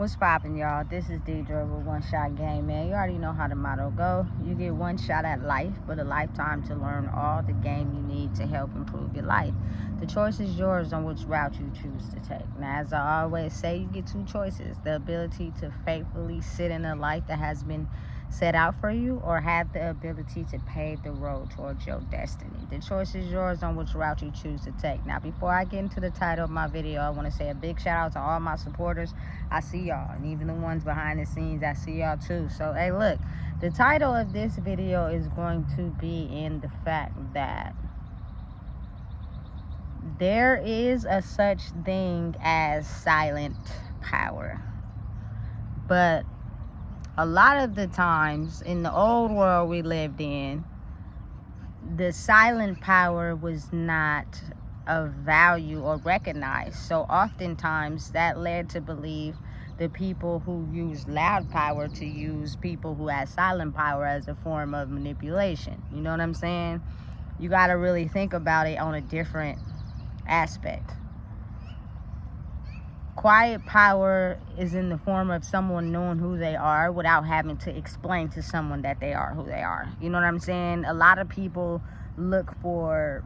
What's poppin', y'all? This is Deidre with One Shot Game, man. You already know how the motto go. You get one shot at life, but a lifetime to learn all the game you need to help improve your life. The choice is yours on which route you choose to take. Now, as I always say, you get two choices: the ability to faithfully sit in a life that has been set out for you, or have the ability to pave the road towards your destiny. The choice is yours on which route you choose to take. Now, before I get into the title of my video, I want to say a big shout out to all my supporters. I see y'all, and even the ones behind the scenes, I see y'all too. So, hey, look, the title of this video is going to be in the fact that there is a such thing as silent power. But a lot of the times in the old world we lived in, the silent power was not of value or recognized. So oftentimes that led to believe the people who use loud power to use people who had silent power as a form of manipulation. You know what I'm saying? You got to really think about it on a different aspect. Quiet power is in the form of someone knowing who they are without having to explain to someone that they are who they are. You know what I'm saying? A lot of people look for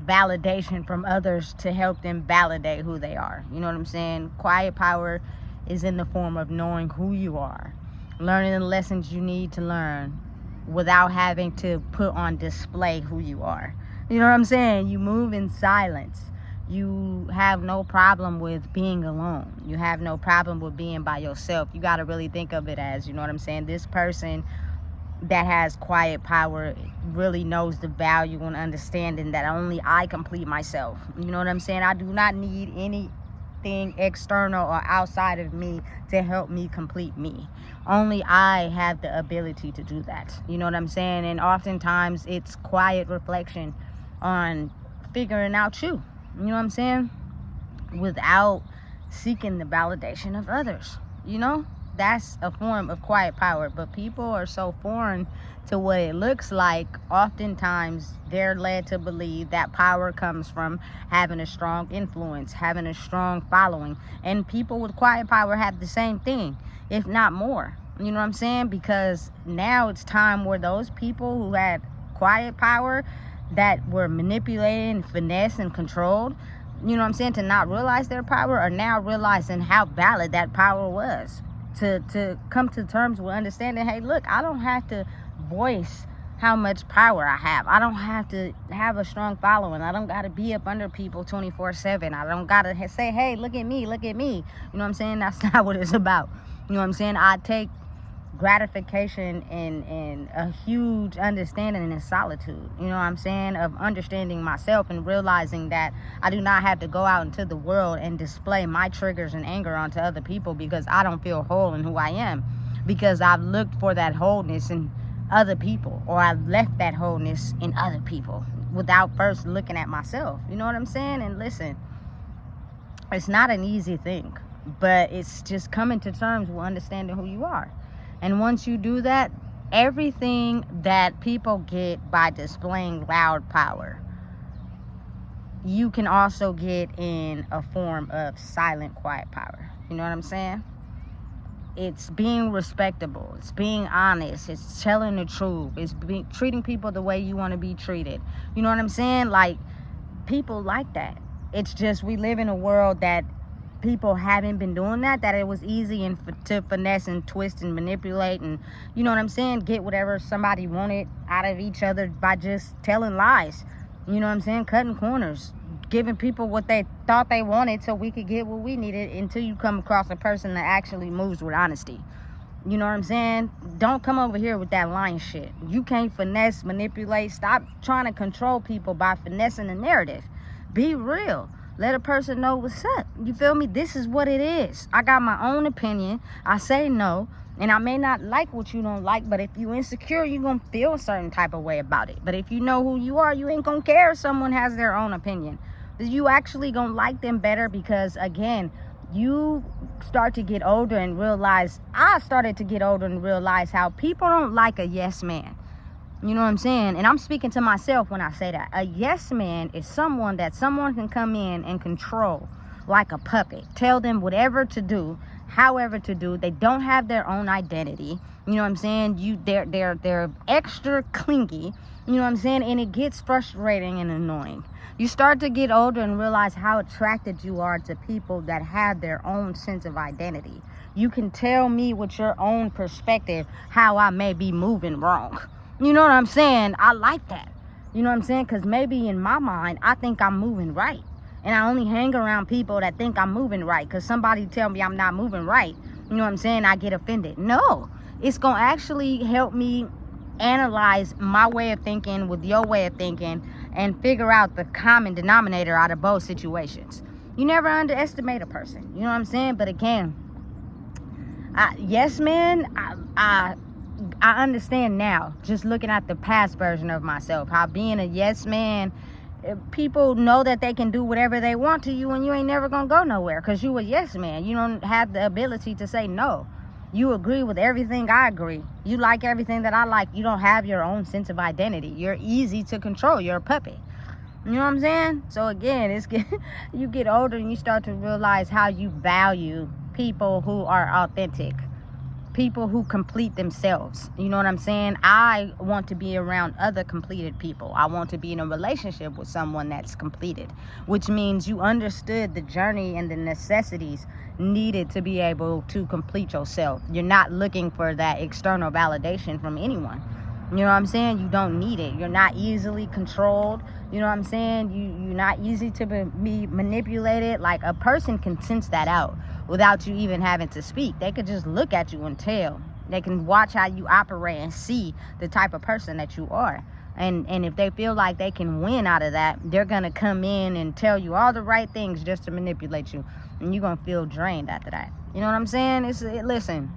validation from others to help them validate who they are. You know what I'm saying? Quiet power is in the form of knowing who you are, learning the lessons you need to learn without having to put on display who you are. You know what I'm saying? You move in silence. You have no problem with being alone. You have no problem with being by yourself. You got to really think of it as, you know what I'm saying, this person that has quiet power really knows the value and understanding that only I complete myself. You know what I'm saying? I do not need anything external or outside of me to help me complete me. Only I have the ability to do that. You know what I'm saying? And oftentimes it's quiet reflection on figuring out you. You know what I'm saying? Without seeking the validation of others. You know? That's a form of quiet power. But people are so foreign to what it looks like. Oftentimes, they're led to believe that power comes from having a strong influence, having a strong following. And people with quiet power have the same thing, if not more. You know what I'm saying? Because now it's time where those people who had quiet power that were manipulated and finessed and controlled, you know what I'm saying, to not realize their power, are now realizing how valid that power was. To come to terms with understanding, hey, look, I don't have to voice how much power I have. I don't have to have a strong following. I don't got to be up under people 24/7. I don't got to say, hey, look at me, look at me. You know what I'm saying? That's not what it's about. You know what I'm saying? I take gratification and a huge understanding in solitude, you know what I'm saying, of understanding myself and realizing that I do not have to go out into the world and display my triggers and anger onto other people because I don't feel whole in who I am, because I've looked for that wholeness in other people, or I've left that wholeness in other people without first looking at myself. You know what I'm saying? And listen, it's not an easy thing, but it's just coming to terms with understanding who you are. And once you do that, everything that people get by displaying loud power, you can also get in a form of silent, quiet power. You know what I'm saying? It's being respectable. It's being honest. It's telling the truth. It's treating people the way you want to be treated. You know what I'm saying? Like, people like that. It's just we live in a world that people haven't been doing that it was easy and to finesse and twist and manipulate and, you know what I'm saying, get whatever somebody wanted out of each other by just telling lies. You know what I'm saying? Cutting corners, giving people what they thought they wanted so we could get what we needed, until you come across a person that actually moves with honesty. You know what I'm saying? Don't come over here with that lying shit. You can't finesse, manipulate. Stop trying to control people by finessing the narrative. Be real. Let a person know what's up. You feel me? This is what it is. I got my own opinion. I say no. And I may not like what you don't like, but if you insecure, you're going to feel a certain type of way about it. But if you know who you are, you ain't going to care if someone has their own opinion. You actually going to like them better because, again, you start to get older and realize, I started to get older and realize how people don't like a yes man. You know what I'm saying? And I'm speaking to myself when I say that. A yes man is someone that someone can come in and control like a puppet. Tell them whatever to do, however to do. They don't have their own identity. You know what I'm saying? They're extra clingy. You know what I'm saying? And it gets frustrating and annoying. You start to get older and realize how attracted you are to people that have their own sense of identity. You can tell me with your own perspective how I may be moving wrong. You know what I'm saying? I like that. You know what I'm saying? Because maybe in my mind, I think I'm moving right. And I only hang around people that think I'm moving right. Because somebody tell me I'm not moving right. You know what I'm saying? I get offended. No. It's going to actually help me analyze my way of thinking with your way of thinking and figure out the common denominator out of both situations. You never underestimate a person. You know what I'm saying? But again, yes, man, I understand now, just looking at the past version of myself, how being a yes man, people know that they can do whatever they want to you and you ain't never gonna go nowhere because you a yes man. You don't have the ability to say no. You agree with everything I agree. You like everything that I like. You don't have your own sense of identity. You're easy to control. You're a puppet. You know what I'm saying? So again, you get older and you start to realize how you value people who are authentic, people who complete themselves. You know what I'm saying? I want to be around other completed people. I want to be in a relationship with someone that's completed, which means you understood the journey and the necessities needed to be able to complete yourself. You're not looking for that external validation from anyone. You know what I'm saying? You don't need it. You're not easily controlled. You know what I'm saying? You're not easy to be manipulated. Like, a person can sense that out without you even having to speak. They could just look at you and tell. They can watch how you operate and see the type of person that you are. And if they feel like they can win out of that, they're going to come in and tell you all the right things just to manipulate you. And you're going to feel drained after that. You know what I'm saying? Listen,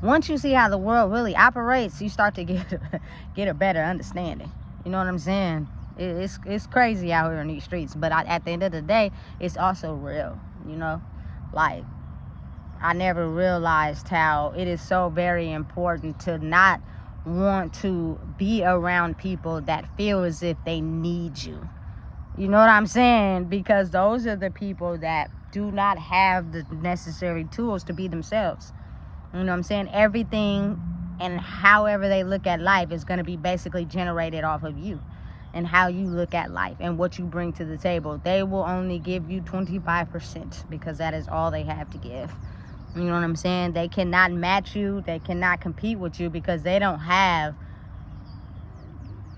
once you see how the world really operates, you start to get a better understanding. You know what I'm saying? It's crazy out here in these streets. But at the end of the day, it's also real, you know? Like, I never realized how it is so very important to not want to be around people that feel as if they need you. You know what I'm saying? Because those are the people that do not have the necessary tools to be themselves. You know what I'm saying? Everything and however they look at life is going to be basically generated off of you and how you look at life and what you bring to the table. They will only give you 25% because that is all they have to give. You know what I'm saying? They cannot match you. They cannot compete with you because they don't have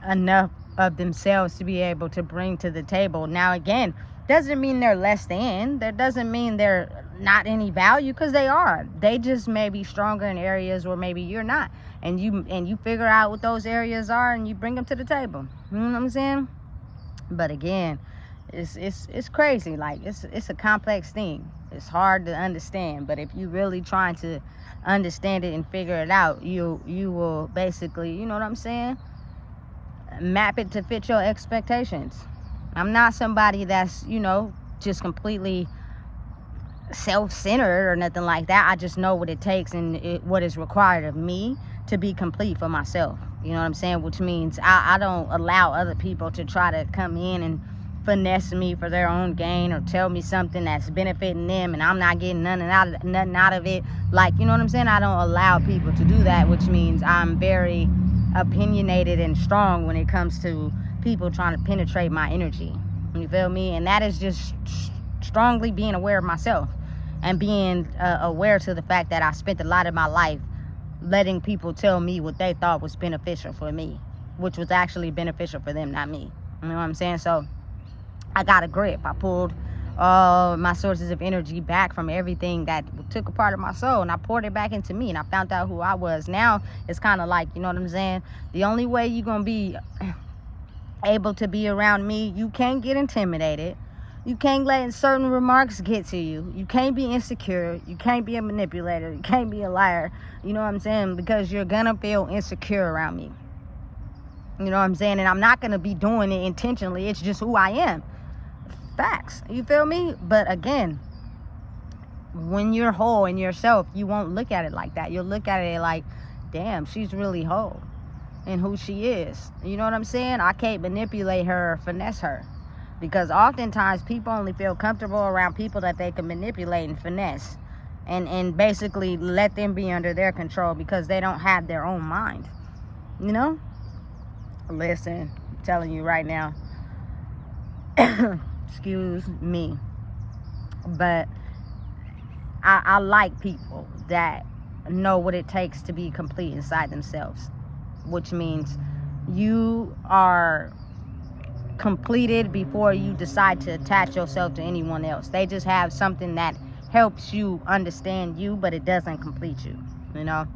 enough of themselves to be able to bring to the table. Now, again, doesn't mean they're less than. That doesn't mean they're not any value, because they are. They just may be stronger in areas where maybe you're not. And you figure out what those areas are and you bring them to the table. You know what I'm saying? But again, it's crazy. Like, it's a complex thing. It's hard to understand, but if you really trying to understand it and figure it out, you will basically, you know what I'm saying, map it to fit your expectations. I'm not somebody that's, you know, just completely self-centered or nothing like that. I just know what it takes and what is required of me to be complete for myself. You know what I'm saying? Which means I don't allow other people to try to come in and finesse me for their own gain or tell me something that's benefiting them and I'm not getting nothing out of it. Like, you know what I'm saying? I don't allow people to do that, which means I'm very opinionated and strong when it comes to people trying to penetrate my energy. You feel me? And that is just strongly being aware of myself and being aware to the fact that I spent a lot of my life letting people tell me what they thought was beneficial for me, which was actually beneficial for them, not me. You know what I'm saying? So I got a grip. I pulled my sources of energy back from everything that took a part of my soul, and I poured it back into me, and I found out who I was. Now it's kind of like, you know what I'm saying, the only way you're gonna be able to be around me, you can't get intimidated, you can't let certain remarks get to you, you can't be insecure, you can't be a manipulator, you can't be a liar. You know what I'm saying? Because you're gonna feel insecure around me. You know what I'm saying? And I'm not gonna be doing it intentionally. It's just who I am. Facts. You feel me? But again, when you're whole in yourself, you won't look at it like that. You'll look at it like, damn, she's really whole in who she is. You know what I'm saying? I can't manipulate her or finesse her. Because oftentimes people only feel comfortable around people that they can manipulate and finesse and basically let them be under their control because they don't have their own mind. You know? Listen, I'm telling you right now. Excuse me. But I like people that know what it takes to be complete inside themselves, which means you are completed before you decide to attach yourself to anyone else. They just have something that helps you understand you, but it doesn't complete you, you know?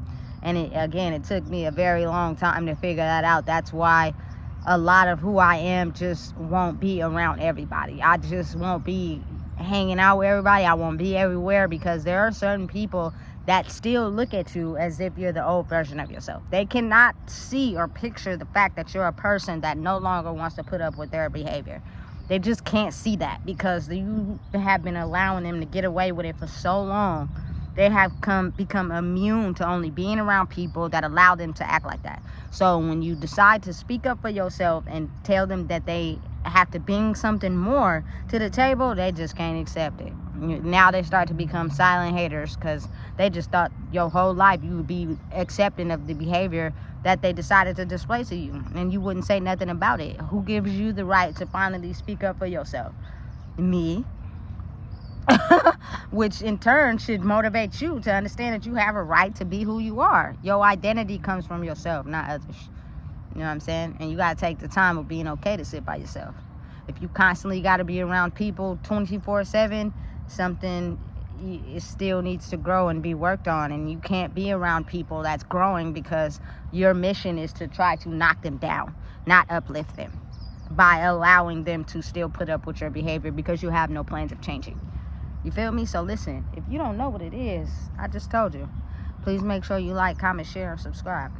And it took me a very long time to figure that out. That's why a lot of who I am just won't be around everybody. I just won't be hanging out with everybody. I won't be everywhere because there are certain people that still look at you as if you're the old version of yourself. They cannot see or picture the fact that you're a person that no longer wants to put up with their behavior. They just can't see that because you have been allowing them to get away with it for so long. They have become immune to only being around people that allow them to act like that. So when you decide to speak up for yourself and tell them that they have to bring something more to the table, they just can't accept it. Now they start to become silent haters because they just thought your whole life you would be accepting of the behavior that they decided to display to you, and you wouldn't say nothing about it. Who gives you the right to finally speak up for yourself? Me. Which in turn should motivate you to understand that you have a right to be who you are. Your identity comes from yourself, not others. You know what I'm saying? And you got to take the time of being okay to sit by yourself. If you constantly got to be around people 24/7, something it still needs to grow and be worked on. And you can't be around people that's growing because your mission is to try to knock them down, not uplift them by allowing them to still put up with your behavior because you have no plans of changing. You feel me? So listen, if you don't know what it is, I just told you. Please make sure you like, comment, share, and subscribe.